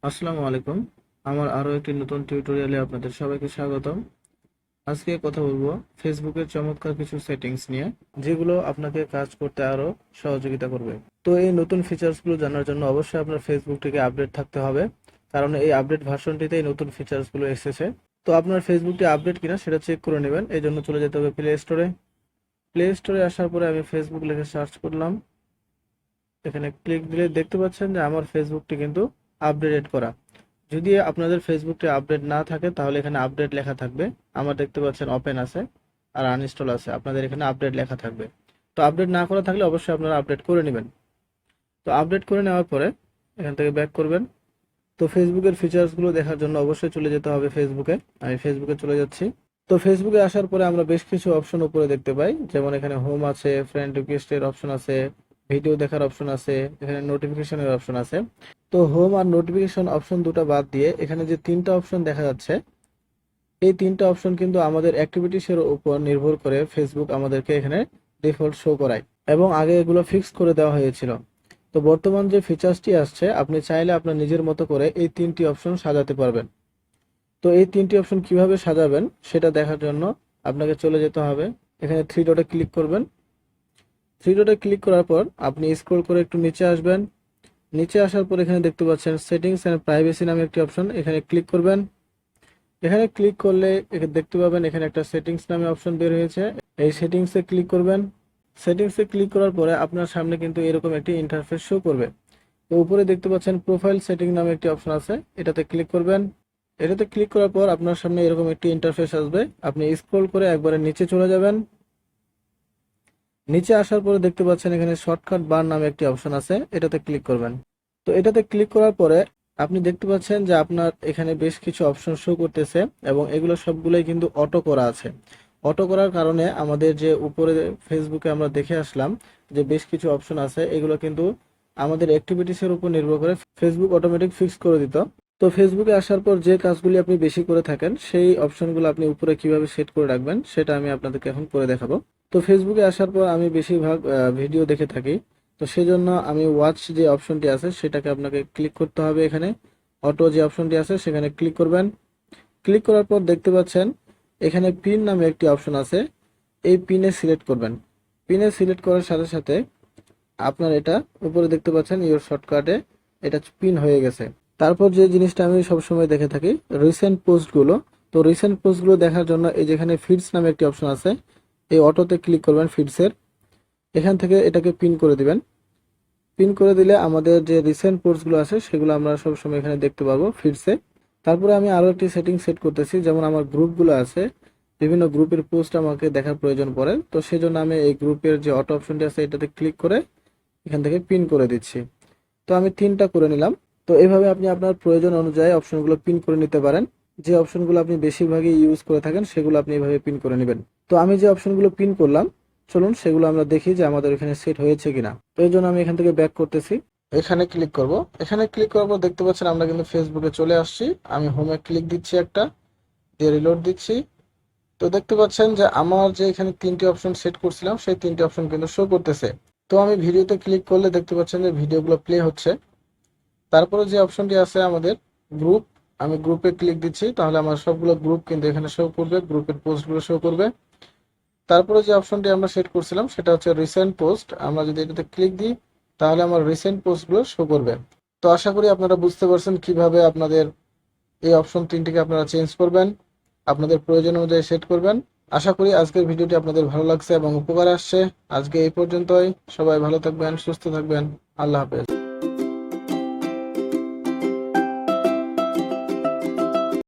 আসসালামু আলাইকুম। আমার আরো একটি নতুন টিউটোরিয়ালে আপনাদের সবাইকে স্বাগতম। আজকে কথা বলবো ফেসবুকের চমৎকার কিছু সেটিংস নিয়ে, যেগুলো আপনাকে কাজ করতে আরো সহযোগিতা করবে। তো এই নতুন ফিচার্সগুলো জানার জন্য অবশ্যই আপনার ফেসবুকটিকে আপডেট থাকতে হবে, কারণ এই আপডেট ভার্সনটিতে এই নতুন ফিচার্সগুলো এসেছে। তো আপনার ফেসবুকটি আপডেট কিনা সেটা চেক করে নেবেন। এই জন্য চলে যেতে হবে প্লে স্টোরে। প্লে স্টোরে আসার পরে আমি ফেসবুক লিখে সার্চ করলাম। এখানে ক্লিক দিলে দেখতে পাচ্ছেন যে আমার ফেসবুকটি কিন্তু আপডেটেড করা। যদি আপনাদের ফেসবুকটি আপডেট না থাকে তাহলে এখানে আপডেট লেখা থাকবে। আমার দেখতে পাচ্ছেন ওপেন আছে আর আনইনস্টল আছে, আপনাদের এখানে আপডেট লেখা থাকবে। তো আপডেট না করা থাকলে অবশ্যই আপনারা আপডেট করে নেবেন। তো আপডেট করে নেওয়ার পরে এখান থেকে ব্যাক করবেন। তো ফেসবুকের ফিচার্সগুলো দেখার জন্য অবশ্যই চলে যেতে হবে ফেসবুকে। আমি ফেসবুকে চলে যাচ্ছি। তো ফেসবুকে আসার পরে আমরা বেশ কিছু অপশন উপরে দেখতে পাই, যেমন এখানে হোম আছে, ফ্রেন্ড রিকোয়েস্টের অপশন আছে, ভিডিও দেখার অপশন আছে, এখানে নোটিফিকেশনের অপশন আছে। তো হোম আর নোটিফিকেশন অপশন দুটো বাদ দিয়ে এখানে যে তিনটা অপশন দেখা যাচ্ছে, এই তিনটা অপশন কিন্তু আমাদের অ্যাক্টিভিটিসের উপর নির্ভর করে ফেসবুক আমাদেরকে এখানে ডিফল্ট শো করায়, এবং আগে এগুলো ফিক্স করে দেওয়া হয়েছিল। তো বর্তমান যে ফিচার্সটি আসছে, আপনি চাইলে আপনার নিজের মতো করে এই তিনটি অপশন সাজাতে পারবেন। তো এই তিনটি অপশন কিভাবে সাজাবেন সেটা দেখার জন্য আপনাকে চলে যেতে হবে। এখানে থ্রি ডটে ক্লিক করবেন। থ্রি ডটে ক্লিক করার পর আপনি স্ক্রল করে একটু নিচে আসবেন। নিচে আসার পর এখানে দেখতে পাচ্ছেন সেটিংস এন্ড প্রাইভেসি নামে একটি অপশন, এখানে ক্লিক করবেন। এখানে ক্লিক করলে দেখতে পাবেন এখানে একটা সেটিংস নামে অপশন বের হয়েছে। এই সেটিংসে ক্লিক করবেন। সেটিংসে ক্লিক করার পরে আপনার সামনে কিন্তু এরকম একটি ইন্টারফেস শো করবে। তো উপরে দেখতে পাচ্ছেন প্রোফাইল সেটিং নামে একটি অপশন আছে, এটাতে ক্লিক করবেন। এটাতে ক্লিক করার পর আপনার সামনে এরকম একটি ইন্টারফেস আসবে। আপনি স্ক্রল করে একবারে নিচে চলে যাবেন। নিচে আসার পরে দেখতে পাচ্ছেন এখানে শর্টকাট বার নামে একটি অপশন আছে, এটাতে ক্লিক করবেন। তো এটাতে ক্লিক করার পরে আপনি দেখতে পাচ্ছেন যে আপনার এখানে বেশ কিছু অপশন শো করতেছে, এবং এগুলো সবগুলোই কিন্তু অটো করা আছে। অটো করার কারণে আমাদের যে উপরে ফেসবুকে আমরা দেখে আসলাম যে বেশ কিছু অপশন আছে, এগুলো কিন্তু আমাদের অ্যাক্টিভিটিসের উপর নির্ভর করে ফেসবুক অটোমেটিক ফিক্স করে দিত। তো ফেসবুকে আসার পর যে কাজগুলি আপনি বেশি করে থাকেন সেই অপশনগুলো আপনি উপরে কিভাবে সেট করে রাখবেন সেটা আমি আপনাদেরকে এখন করে দেখাবো। তো ফেসবুকে আসার পর আমি বেশিরভাগ ভিডিও দেখে থাকি। তো সেজন্য আমি ওয়াচ যে অপশনটি আছে সেটাকে আপনাকে ক্লিক করতে হবে। এখানে অটো যে অপশনটি আছে সেখানে ক্লিক করবেন। ক্লিক করার পর দেখতে পাচ্ছেন এখানে পিন নামে একটি অপশন আছে, এই পিনে সিলেক্ট করবেন। পিনে সিলেক্ট করার সাথে সাথে আপনার এটা উপরে দেখতে পাচ্ছেন ইওর শর্টকাটে এটা পিন হয়ে গেছে। তারপর যে জিনিসটা আমি সবসময় দেখে থাকি, রিসেন্ট পোস্টগুলো। তো রিসেন্ট পোস্টগুলো দেখার জন্য এই যেখানে ফিডস নামে একটি অপশন আছে, এই অটোতে ক্লিক করবেন ফিডসের। এখান থেকে এটাকে পিন করে দিবেন। পিন করে দিলে আমাদের যে রিসেন্ট পোস্টগুলো আছে সেগুলো আমরা সবসময় এখানে দেখতে পারবো ফিডসে। তারপরে আমি আরো একটি সেটিং সেট করতেছি, যেমন আমার গ্রুপগুলো আছে, বিভিন্ন গ্রুপের পোস্ট আমাকে দেখার প্রয়োজন পড়ে। তো সেজন্য আমি এই গ্রুপের যে অটো অপশনটি আছে এটাতে ক্লিক করে এখান থেকে পিন করে দিচ্ছি। তো আমি তিনটা করে নিলাম। তো এইভাবে আপনি আপনার প্রয়োজন অনুযায়ী অপশনগুলো পিন করে নিতে পারেন। যে অপশনগুলো আপনি বেশিরভাগই ইউজ করে থাকেন সেগুলো আপনি এইভাবে পিন করে নেবেন। তো আমি যে অপশনগুলো পিন করলাম, চলুন সেগুলো আমরা দেখি যে আমাদের এখানে সেট হয়েছে কিনা। তো এই জন্য আমি এখান থেকে ব্যাক করতেছি। এখানে ক্লিক করব। এখানে ক্লিক করার পর দেখতে পাচ্ছেন আমরা কিন্তু ফেসবুকে চলে আসছি। আমি হোমে ক্লিক দিচ্ছি, একটা দিয়ে রিলোড দিচ্ছি। তো দেখতে পাচ্ছেন যে আমার যে এখানে তিনটি অপশন সেট করছিলাম সেই তিনটি অপশন কিন্তু শো করতেছে। তো আমি ভিডিওতে ক্লিক করলে দেখতে পাচ্ছেন যে ভিডিওগুলো প্লে হচ্ছে। তারপরে যে অপশনটি আছে আমাদের গ্রুপ, আমি গ্রুপে ক্লিক দিচ্ছি, তাহলে আমার সবগুলো গ্রুপ কিন্তু এখানে শো করবে, গ্রুপের পোস্টগুলো শো করবে। তারপরে যে অপশনটি আমরা সেট করছিলাম সেটা হচ্ছে রিসেন্ট পোস্ট, আমরা যদি এটাতে ক্লিক দিই তাহলে আমার রিসেন্ট পোস্টগুলো শো করবে। তো আশা করি আপনারা বুঝতে পারছেন কিভাবে আপনাদের এই অপশন তিনটিকে আপনারা চেঞ্জ করবেন, আপনাদের প্রয়োজন অনুযায়ী সেট করবেন। আশা করি আজকের ভিডিওটি আপনাদের ভালো লাগছে এবং উপকার আসছে। আজকে এই পর্যন্তই। সবাই ভালো থাকবেন, সুস্থ থাকবেন। আল্লাহ হাফেজ।